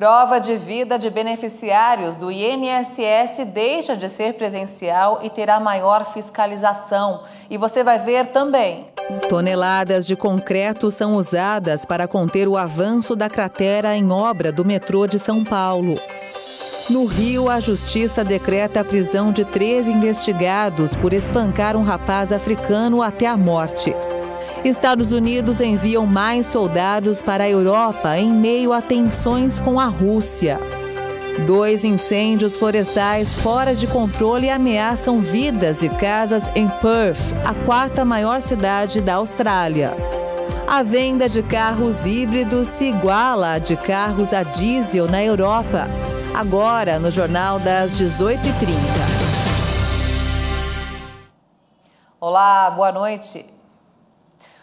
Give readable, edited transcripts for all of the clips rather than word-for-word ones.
Prova de vida de beneficiários do INSS deixa de ser presencial e terá maior fiscalização. E você vai ver também. Toneladas de concreto são usadas para conter o avanço da cratera em obra do metrô de São Paulo. No Rio, a Justiça decreta a prisão de 13 investigados por espancar um rapaz africano até a morte. Estados Unidos enviam mais soldados para a Europa em meio a tensões com a Rússia. 2 incêndios florestais fora de controle ameaçam vidas e casas em Perth, a 4ª maior cidade da Austrália. A venda de carros híbridos se iguala à de carros a diesel na Europa. Agora, no Jornal das 18h30. Olá, boa noite.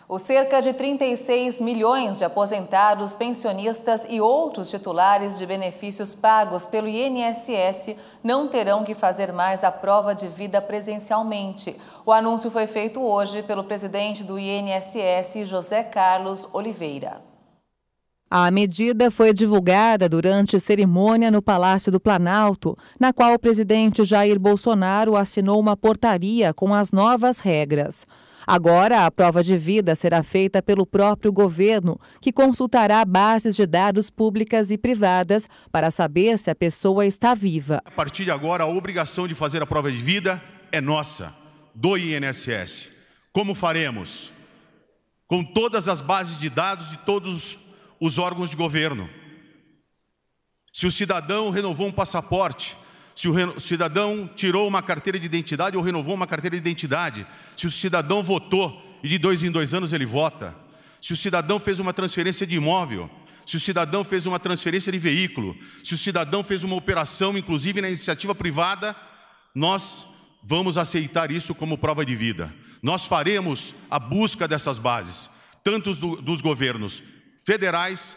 Os cerca de 36 milhões de aposentados, pensionistas e outros titulares de benefícios pagos pelo INSS não terão que fazer mais a prova de vida presencialmente. O anúncio foi feito hoje pelo presidente do INSS, José Carlos Oliveira. A medida foi divulgada durante cerimônia no Palácio do Planalto, na qual o presidente Jair Bolsonaro assinou uma portaria com as novas regras. Agora, a prova de vida será feita pelo próprio governo, que consultará bases de dados públicas e privadas para saber se a pessoa está viva. A partir de agora, a obrigação de fazer a prova de vida é nossa, do INSS. Como faremos? Com todas as bases de dados de todos os órgãos de governo. Se o cidadão renovou um passaporte, se o cidadão tirou uma carteira de identidade ou renovou uma carteira de identidade, se o cidadão votou e de 2 em 2 anos ele vota, se o cidadão fez uma transferência de imóvel, se o cidadão fez uma transferência de veículo, se o cidadão fez uma operação, inclusive na iniciativa privada, nós vamos aceitar isso como prova de vida. Nós faremos a busca dessas bases, tanto dos governos federais,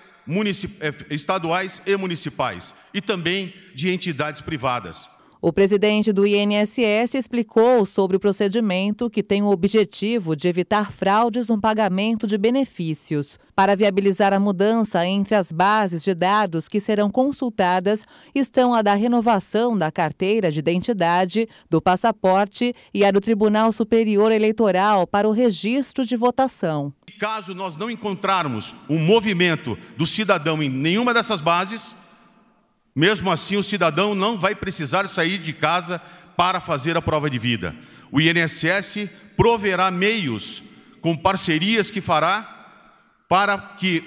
estaduais e municipais, e também de entidades privadas. O presidente do INSS explicou sobre o procedimento que tem o objetivo de evitar fraudes no pagamento de benefícios. Para viabilizar a mudança entre as bases de dados que serão consultadas, estão a da renovação da carteira de identidade, do passaporte e a do Tribunal Superior Eleitoral para o registro de votação. Caso nós não encontrarmos um movimento do cidadão em nenhuma dessas bases, mesmo assim, o cidadão não vai precisar sair de casa para fazer a prova de vida. O INSS proverá meios com parcerias que fará para que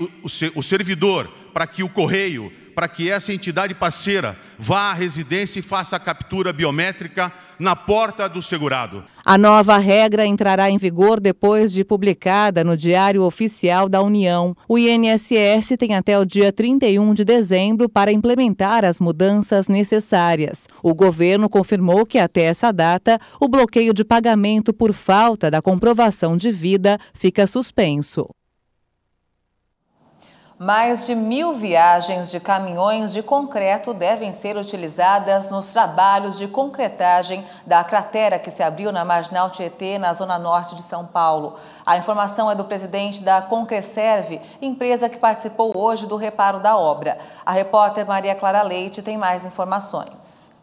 o servidor, para que o correio, para que essa entidade parceira vá à residência e faça a captura biométrica na porta do segurado. A nova regra entrará em vigor depois de publicada no Diário Oficial da União. O INSS tem até o dia 31 de dezembro para implementar as mudanças necessárias. O governo confirmou que até essa data, o bloqueio de pagamento por falta da comprovação de vida fica suspenso. Mais de 1.000 viagens de caminhões de concreto devem ser utilizadas nos trabalhos de concretagem da cratera que se abriu na Marginal Tietê, na zona norte de São Paulo. A informação é do presidente da Concreserve, empresa que participou hoje do reparo da obra. A repórter Maria Clara Leite tem mais informações.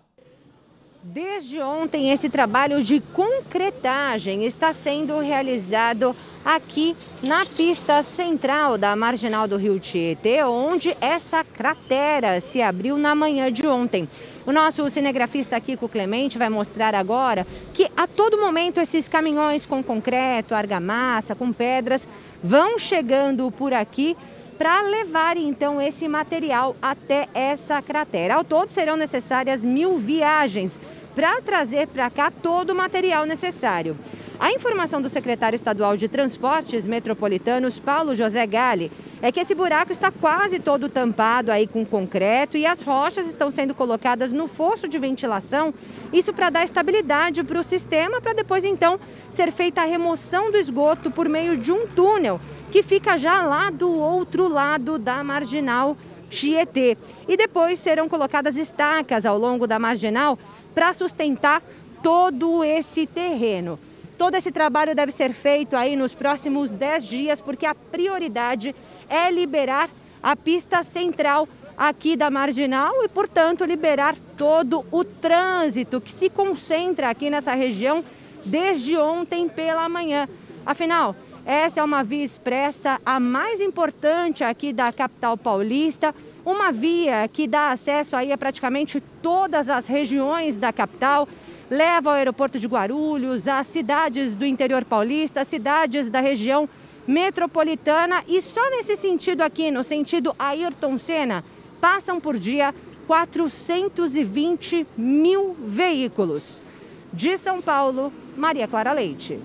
Desde ontem, esse trabalho de concretagem está sendo realizado aqui na pista central da Marginal do Rio Tietê, onde essa cratera se abriu na manhã de ontem. O nosso cinegrafista Kiko Clemente vai mostrar agora que a todo momento esses caminhões com concreto, argamassa, com pedras, vão chegando por aqui para levar então esse material até essa cratera. Ao todo serão necessárias 1.000 viagens para trazer para cá todo o material necessário. A informação do secretário estadual de Transportes Metropolitanos, Paulo José Galli, é que esse buraco está quase todo tampado aí com concreto e as rochas estão sendo colocadas no fosso de ventilação, isso para dar estabilidade para o sistema, para depois então ser feita a remoção do esgoto por meio de um túnel que fica já lá do outro lado da Marginal Tietê. E depois serão colocadas estacas ao longo da marginal para sustentar todo esse terreno. Todo esse trabalho deve ser feito aí nos próximos 10 dias, porque a prioridade é liberar a pista central aqui da Marginal e, portanto, liberar todo o trânsito que se concentra aqui nessa região desde ontem pela manhã. Afinal, essa é uma via expressa, a mais importante aqui da capital paulista, uma via que dá acesso aí a praticamente todas as regiões da capital, leva ao aeroporto de Guarulhos, às cidades do interior paulista, às cidades da região metropolitana, e só nesse sentido aqui, no sentido Ayrton Senna, passam por dia 420 mil veículos. De São Paulo, Maria Clara Leite.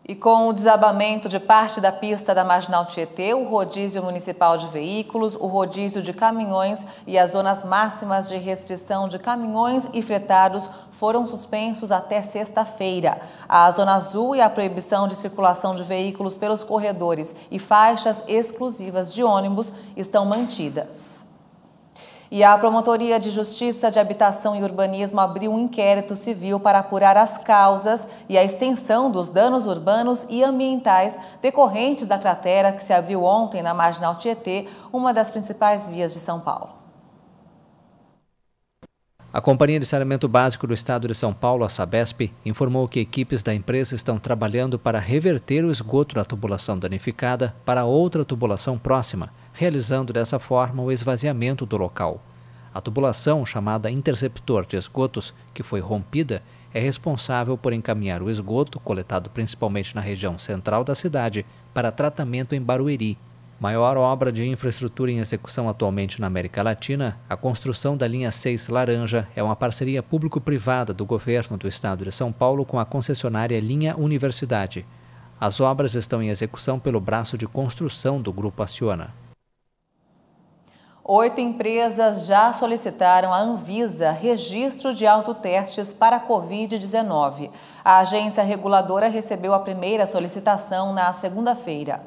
E com o desabamento de parte da pista da Marginal Tietê, o rodízio municipal de veículos, o rodízio de caminhões e as zonas máximas de restrição de caminhões e fretados foram suspensos até sexta-feira. A Zona Azul e a proibição de circulação de veículos pelos corredores e faixas exclusivas de ônibus estão mantidas. E a Promotoria de Justiça de Habitação e Urbanismo abriu um inquérito civil para apurar as causas e a extensão dos danos urbanos e ambientais decorrentes da cratera que se abriu ontem na Marginal Tietê, uma das principais vias de São Paulo. A Companhia de Saneamento Básico do Estado de São Paulo, a Sabesp, informou que equipes da empresa estão trabalhando para reverter o esgoto da tubulação danificada para outra tubulação próxima, realizando dessa forma o esvaziamento do local. A tubulação, chamada interceptor de esgotos, que foi rompida, é responsável por encaminhar o esgoto, coletado principalmente na região central da cidade, para tratamento em Barueri. Maior obra de infraestrutura em execução atualmente na América Latina, a construção da linha 6 Laranja é uma parceria público-privada do governo do estado de São Paulo com a concessionária Linha Universidade. As obras estão em execução pelo braço de construção do Grupo Acciona. 8 empresas já solicitaram à Anvisa registro de autotestes para a Covid-19. A agência reguladora recebeu a primeira solicitação na segunda-feira.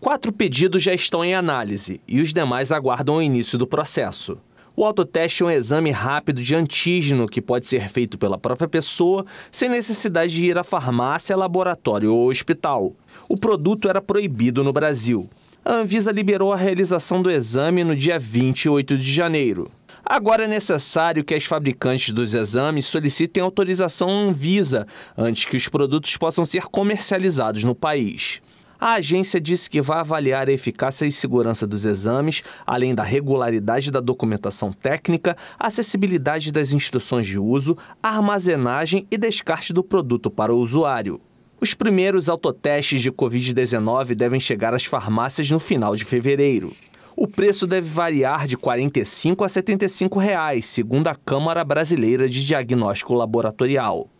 4 pedidos já estão em análise e os demais aguardam o início do processo. O autoteste é um exame rápido de antígeno que pode ser feito pela própria pessoa sem necessidade de ir à farmácia, laboratório ou hospital. O produto era proibido no Brasil. A Anvisa liberou a realização do exame no dia 28 de janeiro. Agora é necessário que as fabricantes dos exames solicitem autorização à Anvisa antes que os produtos possam ser comercializados no país. A agência disse que vai avaliar a eficácia e segurança dos exames, além da regularidade da documentação técnica, a acessibilidade das instruções de uso, a armazenagem e descarte do produto para o usuário. Os primeiros autotestes de Covid-19 devem chegar às farmácias no final de fevereiro. O preço deve variar de R$ 45 a R$ 75, segundo a Câmara Brasileira de Diagnóstico Laboratorial.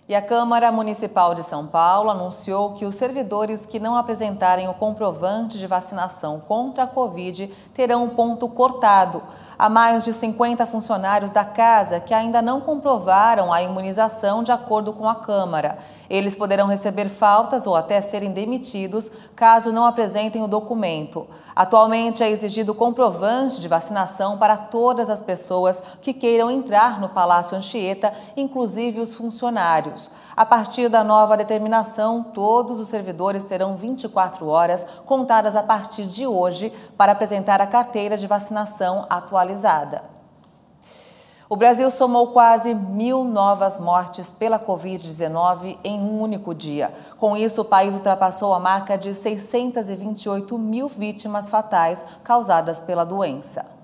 E a Câmara Municipal de São Paulo anunciou que os servidores que não apresentarem o comprovante de vacinação contra a Covid terão um ponto cortado. Há mais de 50 funcionários da casa que ainda não comprovaram a imunização de acordo com a Câmara. Eles poderão receber faltas ou até serem demitidos caso não apresentem o documento. Atualmente é exigido comprovante de vacinação para todas as pessoas que queiram entrar no Palácio Anchieta, inclusive os funcionários. A partir da nova determinação, todos os servidores terão 24 horas contadas a partir de hoje para apresentar a carteira de vacinação atualizada. O Brasil somou quase 1.000 novas mortes pela Covid-19 em um único dia. Com isso, o país ultrapassou a marca de 628 mil vítimas fatais causadas pela doença.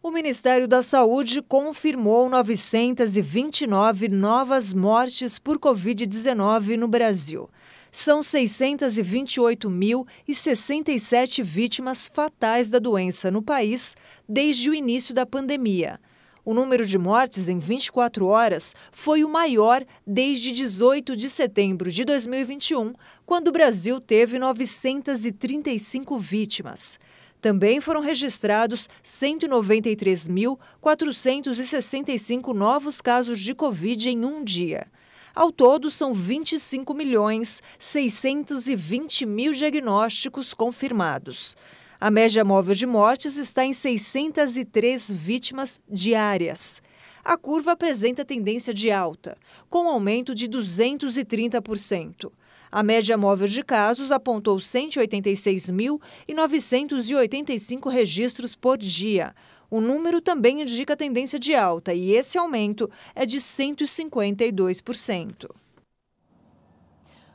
O Ministério da Saúde confirmou 929 novas mortes por Covid-19 no Brasil. São 628.067 vítimas fatais da doença no país desde o início da pandemia. O número de mortes em 24 horas foi o maior desde 18 de setembro de 2021, quando o Brasil teve 935 vítimas. Também foram registrados 193.465 novos casos de Covid em um dia. Ao todo, são 25.620.000 diagnósticos confirmados. A média móvel de mortes está em 603 vítimas diárias. A curva apresenta tendência de alta, com aumento de 230%. A média móvel de casos apontou 186.985 registros por dia. O número também indica tendência de alta e esse aumento é de 152%.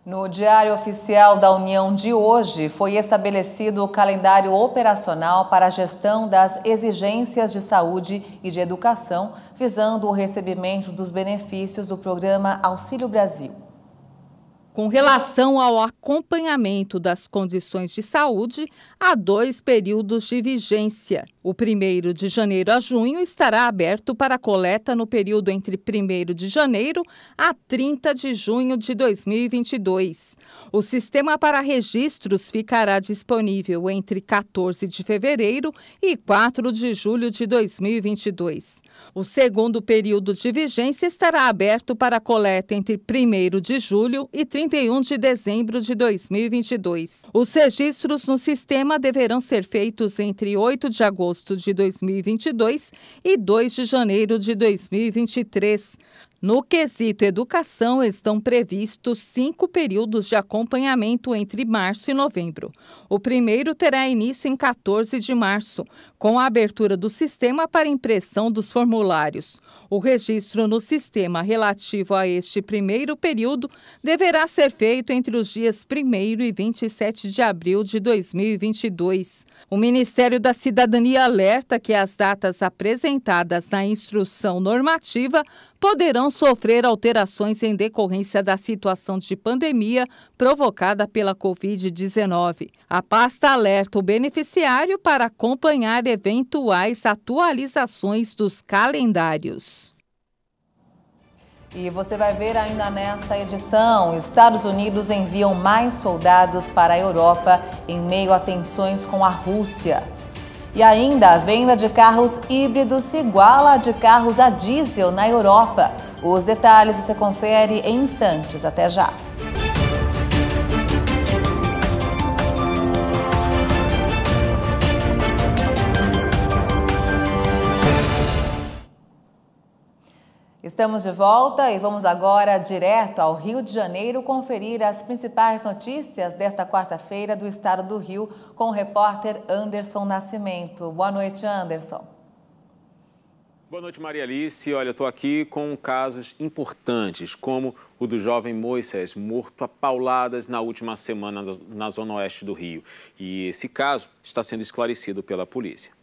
No Diário Oficial da União de hoje, foi estabelecido o calendário operacional para a gestão das exigências de saúde e de educação, visando o recebimento dos benefícios do programa Auxílio Brasil. Com relação ao acompanhamento das condições de saúde, há 2 períodos de vigência. O 1º de janeiro a junho estará aberto para coleta no período entre 1º de janeiro a 30 de junho de 2022. O sistema para registros ficará disponível entre 14 de fevereiro e 4 de julho de 2022. O 2º período de vigência estará aberto para coleta entre 1º de julho e 31 de dezembro de 2022. Os registros no sistema deverão ser feitos entre 8 de agosto de 2022 e 2 de janeiro de 2023. No quesito educação, estão previstos 5 períodos de acompanhamento entre março e novembro. O primeiro terá início em 14 de março, com a abertura do sistema para impressão dos formulários. O registro no sistema relativo a este primeiro período deverá ser feito entre os dias 1º e 27 de abril de 2022. O Ministério da Cidadania alerta que as datas apresentadas na instrução normativa poderão sofrer alterações em decorrência da situação de pandemia provocada pela Covid-19. A pasta alerta o beneficiário para acompanhar eventuais atualizações dos calendários. E você vai ver ainda nesta edição, Estados Unidos enviam mais soldados para a Europa em meio a tensões com a Rússia. E ainda a venda de carros híbridos se iguala a de carros a diesel na Europa. Os detalhes você confere em instantes. Até já! Estamos de volta e vamos agora direto ao Rio de Janeiro conferir as principais notícias desta quarta-feira do estado do Rio com o repórter Anderson Nascimento. Boa noite, Anderson. Boa noite, Maria Alice. Olha, eu estou aqui com casos importantes, como o do jovem Moisés, morto a pauladas na última semana na zona oeste do Rio. E esse caso está sendo esclarecido pela polícia.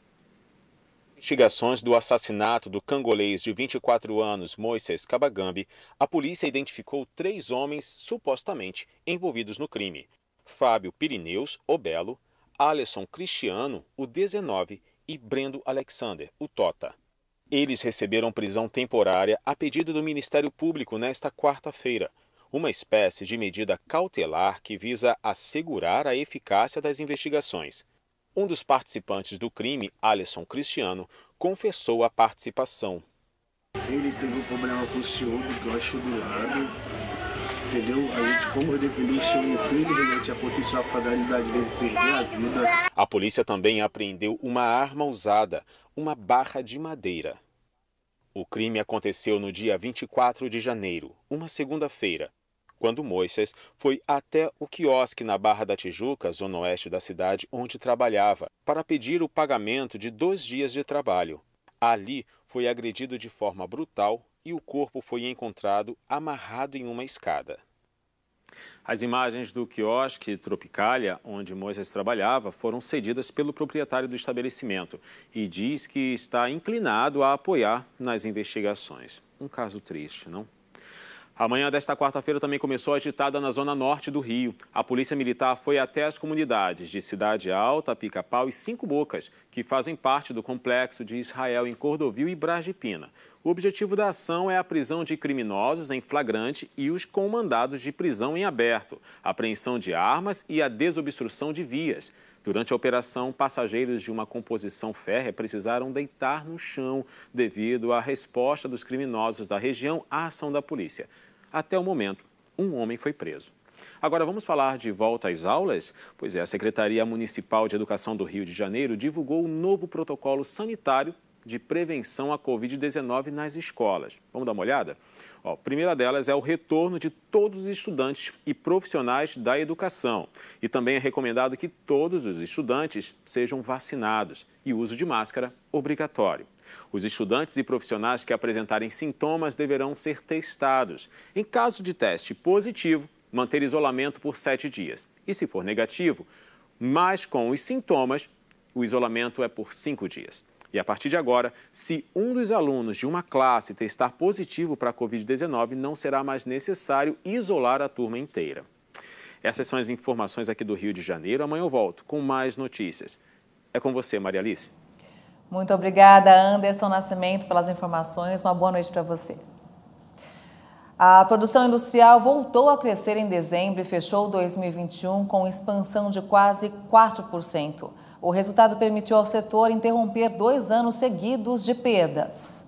Investigações do assassinato do cangolês de 24 anos, Moisés Kabagambi, a polícia identificou 3 homens supostamente envolvidos no crime. Fábio Pirineus, o Belo, Alisson Cristiano, o 19 e Brendo Alexander, o Tota. Eles receberam prisão temporária a pedido do Ministério Público nesta quarta-feira, uma espécie de medida cautelar que visa assegurar a eficácia das investigações. Um dos participantes do crime, Alisson Cristiano, confessou a participação. Ele teve um problema com o senhor, porque eu achei do lado, entendeu? A gente fomos defender o senhor, infelizmente aconteceu a fatalidade dele perder a vida. A polícia também apreendeu uma arma usada, uma barra de madeira. O crime aconteceu no dia 24 de janeiro, uma segunda-feira, quando Moisés foi até o quiosque na Barra da Tijuca, zona oeste da cidade, onde trabalhava, para pedir o pagamento de 2 dias de trabalho. Ali, foi agredido de forma brutal e o corpo foi encontrado amarrado em uma escada. As imagens do quiosque Tropicália, onde Moisés trabalhava, foram cedidas pelo proprietário do estabelecimento e diz que está inclinado a apoiar nas investigações. Um caso triste, não? A manhã desta quarta-feira também começou agitada na zona norte do Rio. A polícia militar foi até as comunidades de Cidade Alta, Pica-Pau e 5 Bocas, que fazem parte do complexo de Israel em Cordovil e Brás de Pina. O objetivo da ação é a prisão de criminosos em flagrante e os com mandados de prisão em aberto, a apreensão de armas e a desobstrução de vias. Durante a operação, passageiros de uma composição férrea precisaram deitar no chão devido à resposta dos criminosos da região à ação da polícia. Até o momento, um homem foi preso. Agora vamos falar de volta às aulas? Pois é, a Secretaria Municipal de Educação do Rio de Janeiro divulgou um novo protocolo sanitário de prevenção à Covid-19 nas escolas. Vamos dar uma olhada? A primeira delas é o retorno de todos os estudantes e profissionais da educação. E também é recomendado que todos os estudantes sejam vacinados e o uso de máscara obrigatório. Os estudantes e profissionais que apresentarem sintomas deverão ser testados. Em caso de teste positivo, manter isolamento por 7 dias. E se for negativo, mas com os sintomas, o isolamento é por 5 dias. E a partir de agora, se um dos alunos de uma classe testar positivo para a Covid-19, não será mais necessário isolar a turma inteira. Essas são as informações aqui do Rio de Janeiro. Amanhã eu volto com mais notícias. É com você, Maria Alice. Muito obrigada, Anderson Nascimento, pelas informações. Uma boa noite para você. A produção industrial voltou a crescer em dezembro e fechou 2021 com expansão de quase 4%. O resultado permitiu ao setor interromper 2 anos seguidos de perdas.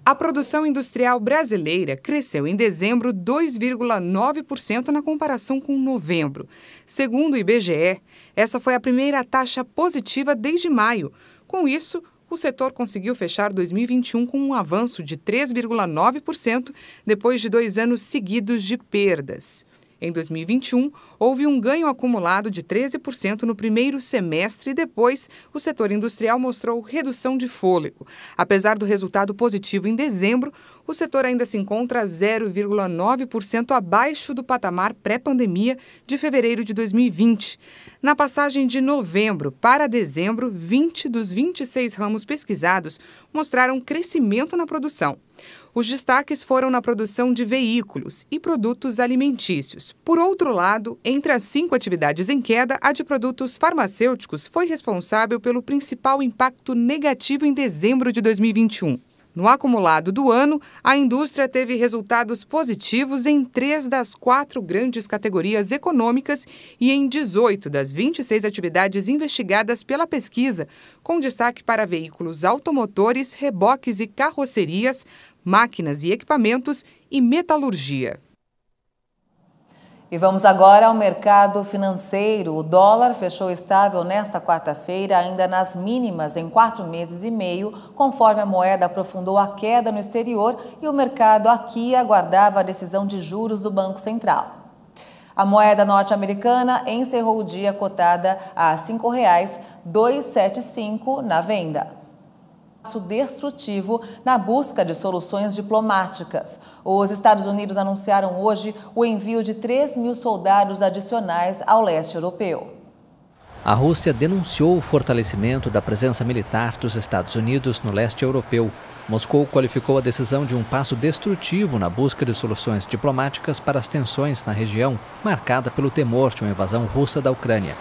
A produção industrial brasileira cresceu em dezembro 2,9% na comparação com novembro. Segundo o IBGE, essa foi a primeira taxa positiva desde maio. Com isso, o setor conseguiu fechar 2021 com um avanço de 3,9% depois de 2 anos seguidos de perdas. Em 2021, houve um ganho acumulado de 13% no primeiro semestre e depois o setor industrial mostrou redução de fôlego. Apesar do resultado positivo em dezembro, o setor ainda se encontra 0,9% abaixo do patamar pré-pandemia de fevereiro de 2020. Na passagem de novembro para dezembro, 20 dos 26 ramos pesquisados mostraram crescimento na produção. Os destaques foram na produção de veículos e produtos alimentícios. Por outro lado, entre as 5 atividades em queda, a de produtos farmacêuticos foi responsável pelo principal impacto negativo em dezembro de 2021. No acumulado do ano, a indústria teve resultados positivos em 3 das 4 grandes categorias econômicas e em 18 das 26 atividades investigadas pela pesquisa, com destaque para veículos automotores, reboques e carrocerias, máquinas e equipamentos e metalurgia. E vamos agora ao mercado financeiro. O dólar fechou estável nesta quarta-feira, ainda nas mínimas em 4 meses e meio, conforme a moeda aprofundou a queda no exterior e o mercado aqui aguardava a decisão de juros do Banco Central. A moeda norte-americana encerrou o dia cotada a R$ 5,275 na venda. Destrutivo na busca de soluções diplomáticas. Os Estados Unidos anunciaram hoje o envio de 3.000 soldados adicionais ao leste europeu. A Rússia denunciou o fortalecimento da presença militar dos Estados Unidos no leste europeu. Moscou qualificou a decisão de um passo destrutivo na busca de soluções diplomáticas para as tensões na região, marcada pelo temor de uma invasão russa da Ucrânia.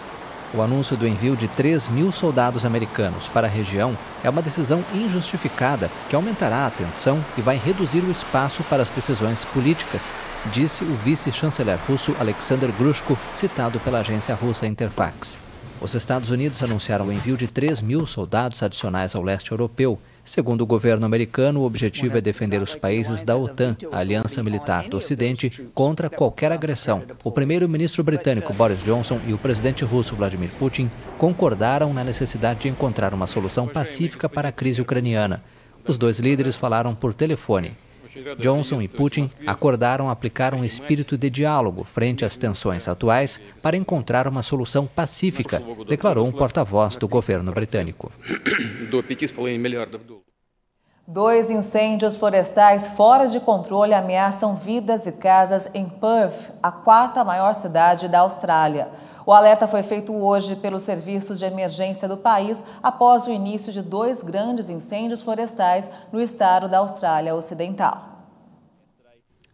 O anúncio do envio de 3.000 soldados americanos para a região é uma decisão injustificada que aumentará a tensão e vai reduzir o espaço para as decisões políticas, disse o vice-chanceler russo Alexander Grushko, citado pela agência russa Interfax. Os Estados Unidos anunciaram o envio de 3.000 soldados adicionais ao leste europeu. Segundo o governo americano, o objetivo é defender os países da OTAN, a aliança militar do Ocidente, contra qualquer agressão. O primeiro-ministro britânico Boris Johnson e o presidente russo Vladimir Putin concordaram na necessidade de encontrar uma solução pacífica para a crise ucraniana. Os 2 líderes falaram por telefone. Johnson e Putin acordaram aplicar um espírito de diálogo frente às tensões atuais para encontrar uma solução pacífica, declarou um porta-voz do governo britânico. 2 incêndios florestais fora de controle ameaçam vidas e casas em Perth, a 4ª maior cidade da Austrália. O alerta foi feito hoje pelos serviços de emergência do país após o início de 2 grandes incêndios florestais no estado da Austrália Ocidental.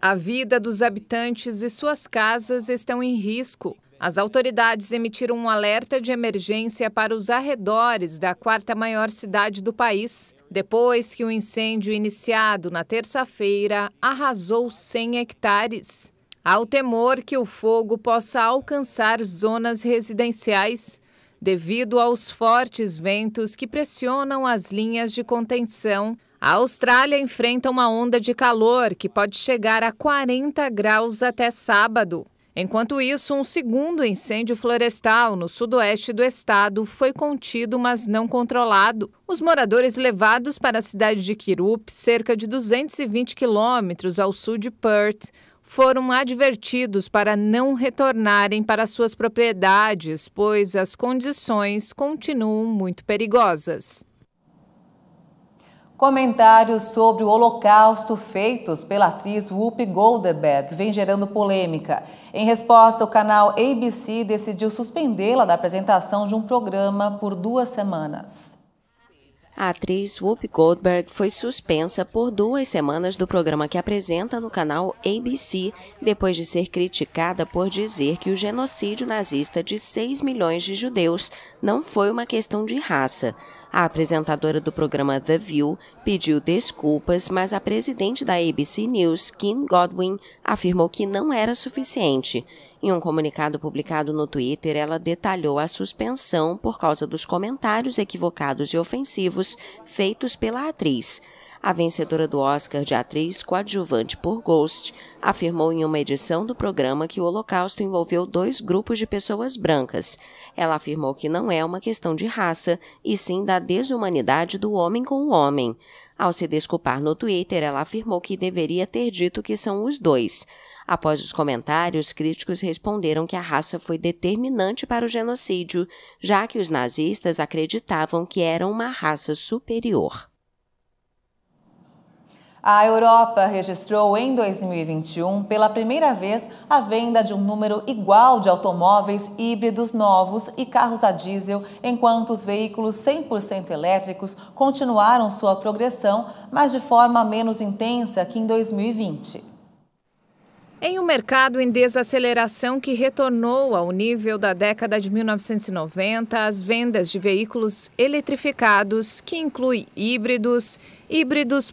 A vida dos habitantes e suas casas estão em risco. As autoridades emitiram um alerta de emergência para os arredores da 4ª maior cidade do país, depois que o incêndio iniciado na terça-feira arrasou 100 hectares. Há o temor que o fogo possa alcançar zonas residenciais, devido aos fortes ventos que pressionam as linhas de contenção. A Austrália enfrenta uma onda de calor que pode chegar a 40 graus até sábado. Enquanto isso, um segundo incêndio florestal no sudoeste do estado foi contido, mas não controlado. Os moradores levados para a cidade de Kirup, cerca de 220 quilômetros ao sul de Perth, foram advertidos para não retornarem para suas propriedades, pois as condições continuam muito perigosas. Comentários sobre o Holocausto feitos pela atriz Whoopi Goldberg vem gerando polêmica. Em resposta, o canal ABC decidiu suspendê-la da apresentação de um programa por 2 semanas. A atriz Whoopi Goldberg foi suspensa por 2 semanas do programa que apresenta no canal ABC, depois de ser criticada por dizer que o genocídio nazista de 6 milhões de judeus não foi uma questão de raça. A apresentadora do programa The View pediu desculpas, mas a presidente da ABC News, Kim Godwin, afirmou que não era suficiente. Em um comunicado publicado no Twitter, ela detalhou a suspensão por causa dos comentários equivocados e ofensivos feitos pela atriz. A vencedora do Oscar de atriz coadjuvante por Ghost afirmou em uma edição do programa que o Holocausto envolveu 2 grupos de pessoas brancas. Ela afirmou que não é uma questão de raça, e sim da desumanidade do homem com o homem. Ao se desculpar no Twitter, ela afirmou que deveria ter dito que são os 2. Após os comentários, críticos responderam que a raça foi determinante para o genocídio, já que os nazistas acreditavam que eram uma raça superior. A Europa registrou em 2021, pela primeira vez, a venda de um número igual de automóveis híbridos novos e carros a diesel, enquanto os veículos 100% elétricos continuaram sua progressão, mas de forma menos intensa que em 2020. Em um mercado em desaceleração que retornou ao nível da década de 1990, as vendas de veículos eletrificados, que inclui híbridos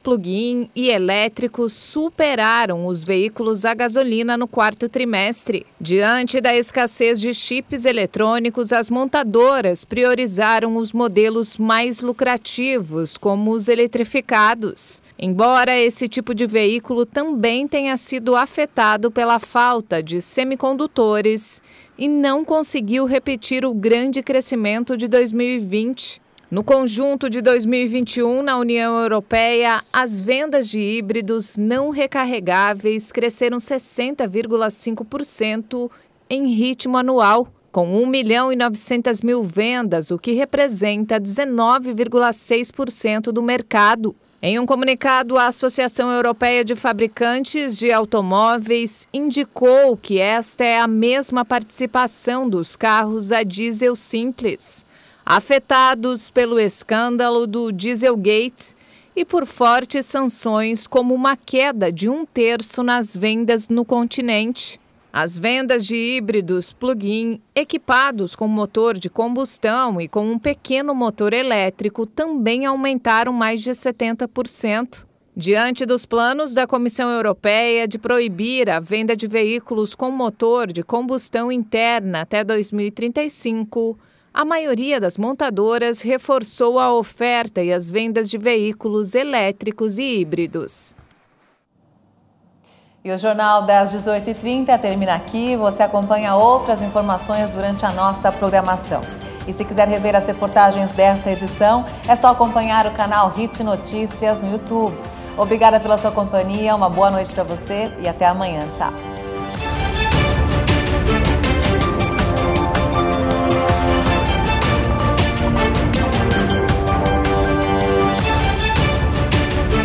plug-in e elétricos, superaram os veículos a gasolina no 4º trimestre. Diante da escassez de chips eletrônicos, as montadoras priorizaram os modelos mais lucrativos, como os eletrificados. Embora esse tipo de veículo também tenha sido afetado pela falta de semicondutores e não conseguiu repetir o grande crescimento de 2020. No conjunto de 2021, na União Europeia, as vendas de híbridos não recarregáveis cresceram 60,5% em ritmo anual, com 1.900.000 vendas, o que representa 19,6% do mercado. Em um comunicado, a Associação Europeia de Fabricantes de Automóveis indicou que esta é a mesma participação dos carros a diesel simples, afetados pelo escândalo do Dieselgate e por fortes sanções, como uma queda de 1/3 nas vendas no continente. As vendas de híbridos plug-in equipados com motor de combustão e com um pequeno motor elétrico também aumentaram mais de 70%. Diante dos planos da Comissão Europeia de proibir a venda de veículos com motor de combustão interna até 2035, a maioria das montadoras reforçou a oferta e as vendas de veículos elétricos e híbridos. E o Jornal das 18h30 termina aqui. Você acompanha outras informações durante a nossa programação. E se quiser rever as reportagens desta edição, é só acompanhar o canal Hit Notícias no YouTube. Obrigada pela sua companhia, uma boa noite para você e até amanhã. Tchau!